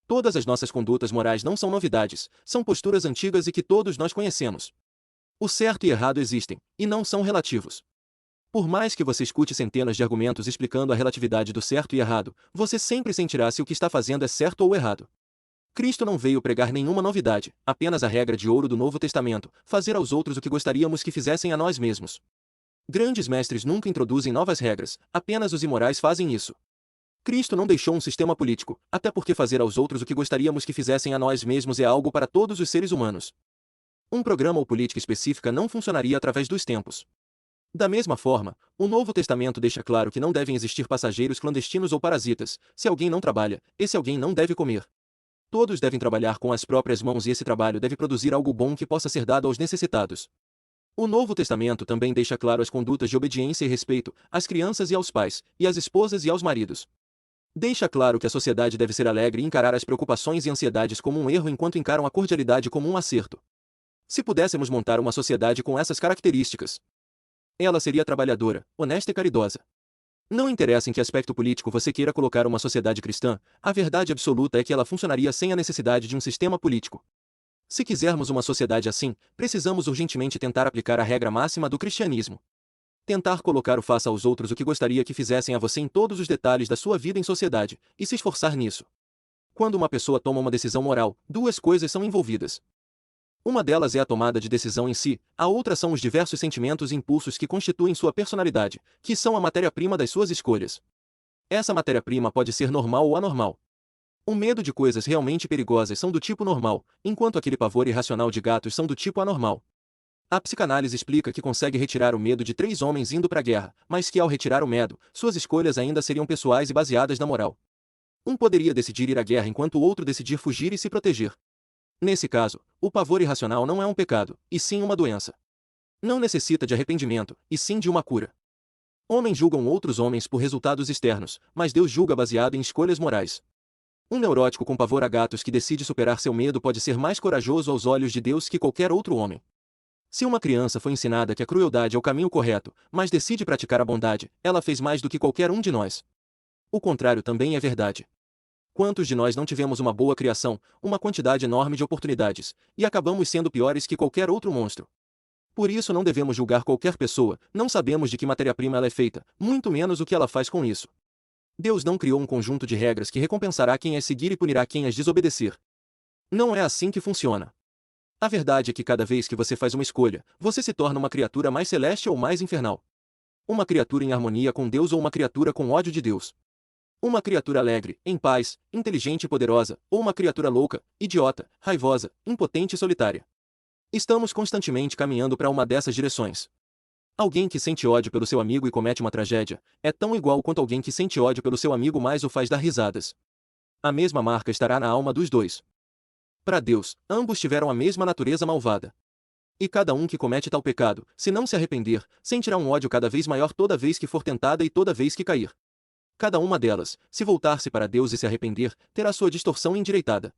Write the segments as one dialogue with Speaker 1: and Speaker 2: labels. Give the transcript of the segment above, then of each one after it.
Speaker 1: Todas as nossas condutas morais não são novidades, são posturas antigas e que todos nós conhecemos. O certo e errado existem, e não são relativos. Por mais que você escute centenas de argumentos explicando a relatividade do certo e errado, você sempre sentirá se o que está fazendo é certo ou errado. Cristo não veio pregar nenhuma novidade, apenas a regra de ouro do Novo Testamento, fazer aos outros o que gostaríamos que fizessem a nós mesmos. Grandes mestres nunca introduzem novas regras, apenas os imorais fazem isso. Cristo não deixou um sistema político, até porque fazer aos outros o que gostaríamos que fizessem a nós mesmos é algo para todos os seres humanos. Um programa ou política específica não funcionaria através dos tempos. Da mesma forma, o Novo Testamento deixa claro que não devem existir passageiros clandestinos ou parasitas. Se alguém não trabalha, esse alguém não deve comer. Todos devem trabalhar com as próprias mãos e esse trabalho deve produzir algo bom que possa ser dado aos necessitados. O Novo Testamento também deixa claro as condutas de obediência e respeito às crianças e aos pais, e às esposas e aos maridos. Deixa claro que a sociedade deve ser alegre e encarar as preocupações e ansiedades como um erro enquanto encaram a cordialidade como um acerto. Se pudéssemos montar uma sociedade com essas características, ela seria trabalhadora, honesta e caridosa. Não interessa em que aspecto político você queira colocar uma sociedade cristã, a verdade absoluta é que ela funcionaria sem a necessidade de um sistema político. Se quisermos uma sociedade assim, precisamos urgentemente tentar aplicar a regra máxima do cristianismo. Tentar colocar o faça aos outros o que gostaria que fizessem a você em todos os detalhes da sua vida em sociedade, e se esforçar nisso. Quando uma pessoa toma uma decisão moral, duas coisas são envolvidas. Uma delas é a tomada de decisão em si, a outra são os diversos sentimentos e impulsos que constituem sua personalidade, que são a matéria-prima das suas escolhas. Essa matéria-prima pode ser normal ou anormal. O medo de coisas realmente perigosas são do tipo normal, enquanto aquele pavor irracional de gatos são do tipo anormal. A psicanálise explica que consegue retirar o medo de 3 homens indo para a guerra, mas que ao retirar o medo, suas escolhas ainda seriam pessoais e baseadas na moral. Um poderia decidir ir à guerra enquanto o outro decidir fugir e se proteger. Nesse caso, o pavor irracional não é um pecado, e sim uma doença. Não necessita de arrependimento, e sim de uma cura. Homens julgam outros homens por resultados externos, mas Deus julga baseado em escolhas morais. Um neurótico com pavor a gatos que decide superar seu medo pode ser mais corajoso aos olhos de Deus que qualquer outro homem. Se uma criança foi ensinada que a crueldade é o caminho correto, mas decide praticar a bondade, ela fez mais do que qualquer um de nós. O contrário também é verdade. Quantos de nós não tivemos uma boa criação, uma quantidade enorme de oportunidades, e acabamos sendo piores que qualquer outro monstro? Por isso não devemos julgar qualquer pessoa, não sabemos de que matéria-prima ela é feita, muito menos o que ela faz com isso. Deus não criou um conjunto de regras que recompensará quem as seguir e punirá quem as desobedecer. Não é assim que funciona. A verdade é que cada vez que você faz uma escolha, você se torna uma criatura mais celeste ou mais infernal. Uma criatura em harmonia com Deus ou uma criatura com ódio de Deus. Uma criatura alegre, em paz, inteligente e poderosa, ou uma criatura louca, idiota, raivosa, impotente e solitária. Estamos constantemente caminhando para uma dessas direções. Alguém que sente ódio pelo seu amigo e comete uma tragédia, é tão igual quanto alguém que sente ódio pelo seu amigo mas o faz dar risadas. A mesma marca estará na alma dos dois. Para Deus, ambos tiveram a mesma natureza malvada. E cada um que comete tal pecado, se não se arrepender, sentirá um ódio cada vez maior toda vez que for tentada e toda vez que cair. Cada uma delas, se voltar-se para Deus e se arrepender, terá sua distorção endireitada.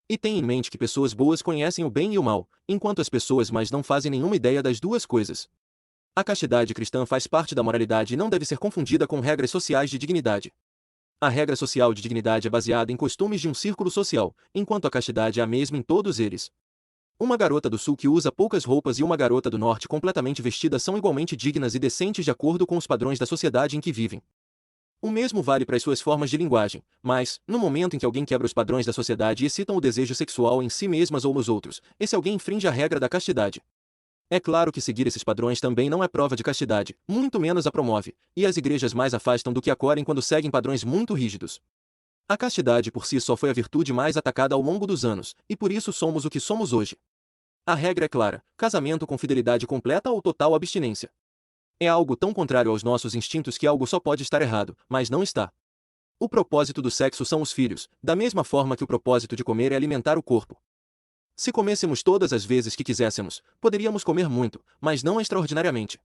Speaker 1: E tenha em mente que pessoas boas conhecem o bem e o mal, enquanto as pessoas más não fazem nenhuma ideia das duas coisas. A castidade cristã faz parte da moralidade e não deve ser confundida com regras sociais de dignidade. A regra social de dignidade é baseada em costumes de um círculo social, enquanto a castidade é a mesma em todos eles. Uma garota do sul que usa poucas roupas e uma garota do norte completamente vestida são igualmente dignas e decentes de acordo com os padrões da sociedade em que vivem. O mesmo vale para as suas formas de linguagem, mas, no momento em que alguém quebra os padrões da sociedade e excitam o desejo sexual em si mesmas ou nos outros, esse alguém infringe a regra da castidade. É claro que seguir esses padrões também não é prova de castidade, muito menos a promove, e as igrejas mais afastam do que acolhem quando seguem padrões muito rígidos. A castidade por si só foi a virtude mais atacada ao longo dos anos, e por isso somos o que somos hoje. A regra é clara: casamento com fidelidade completa ou total abstinência. É algo tão contrário aos nossos instintos que algo só pode estar errado, mas não está. O propósito do sexo são os filhos, da mesma forma que o propósito de comer é alimentar o corpo. Se comêssemos todas as vezes que quiséssemos, poderíamos comer muito, mas não extraordinariamente.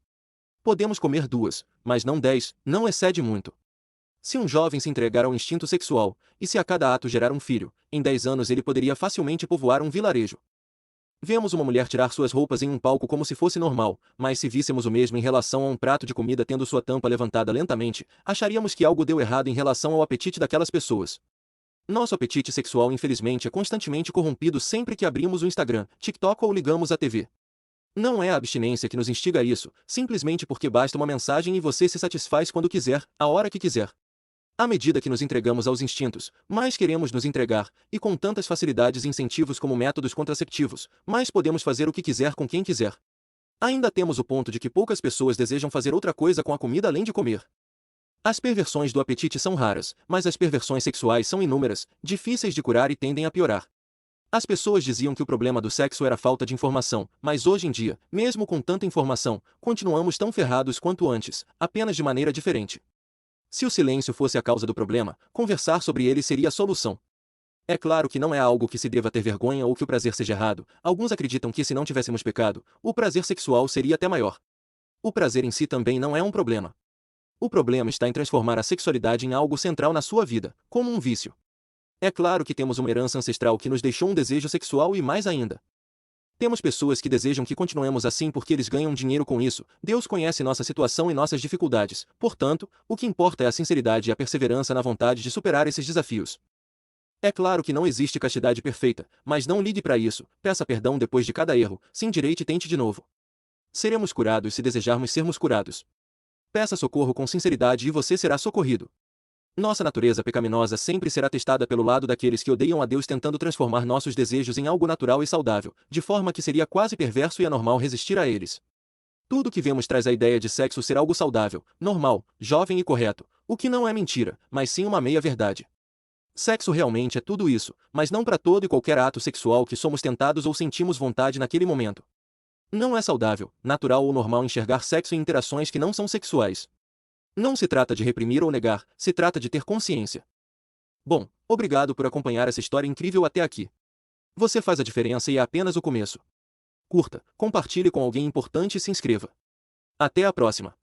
Speaker 1: Podemos comer 2, mas não 10, não excede muito. Se um jovem se entregar ao instinto sexual, e se a cada ato gerar um filho, em 10 anos ele poderia facilmente povoar um vilarejo. Vemos uma mulher tirar suas roupas em um palco como se fosse normal, mas se víssemos o mesmo em relação a um prato de comida tendo sua tampa levantada lentamente, acharíamos que algo deu errado em relação ao apetite daquelas pessoas. Nosso apetite sexual infelizmente é constantemente corrompido sempre que abrimos o Instagram, TikTok ou ligamos a TV. Não é a abstinência que nos instiga a isso, simplesmente porque basta uma mensagem e você se satisfaz quando quiser, a hora que quiser. À medida que nos entregamos aos instintos, mais queremos nos entregar, e com tantas facilidades e incentivos como métodos contraceptivos, mais podemos fazer o que quiser com quem quiser. Ainda temos o ponto de que poucas pessoas desejam fazer outra coisa com a comida além de comer. As perversões do apetite são raras, mas as perversões sexuais são inúmeras, difíceis de curar e tendem a piorar. As pessoas diziam que o problema do sexo era falta de informação, mas hoje em dia, mesmo com tanta informação, continuamos tão ferrados quanto antes, apenas de maneira diferente. Se o silêncio fosse a causa do problema, conversar sobre ele seria a solução. É claro que não é algo que se deva ter vergonha ou que o prazer seja errado. Alguns acreditam que se não tivéssemos pecado, o prazer sexual seria até maior. O prazer em si também não é um problema. O problema está em transformar a sexualidade em algo central na sua vida, como um vício. É claro que temos uma herança ancestral que nos deixou um desejo sexual e mais ainda. Temos pessoas que desejam que continuemos assim porque eles ganham dinheiro com isso. Deus conhece nossa situação e nossas dificuldades. Portanto, o que importa é a sinceridade e a perseverança na vontade de superar esses desafios. É claro que não existe castidade perfeita, mas não ligue para isso. Peça perdão depois de cada erro, se endireite e tente de novo. Seremos curados se desejarmos sermos curados. Peça socorro com sinceridade e você será socorrido. Nossa natureza pecaminosa sempre será testada pelo lado daqueles que odeiam a Deus tentando transformar nossos desejos em algo natural e saudável, de forma que seria quase perverso e anormal resistir a eles. Tudo o que vemos traz a ideia de sexo ser algo saudável, normal, jovem e correto, o que não é mentira, mas sim uma meia-verdade. Sexo realmente é tudo isso, mas não para todo e qualquer ato sexual que somos tentados ou sentimos vontade naquele momento. Não é saudável, natural ou normal enxergar sexo em interações que não são sexuais. Não se trata de reprimir ou negar, se trata de ter consciência. Bom, obrigado por acompanhar essa história incrível até aqui. Você faz a diferença e é apenas o começo. Curta, compartilhe com alguém importante e se inscreva. Até a próxima!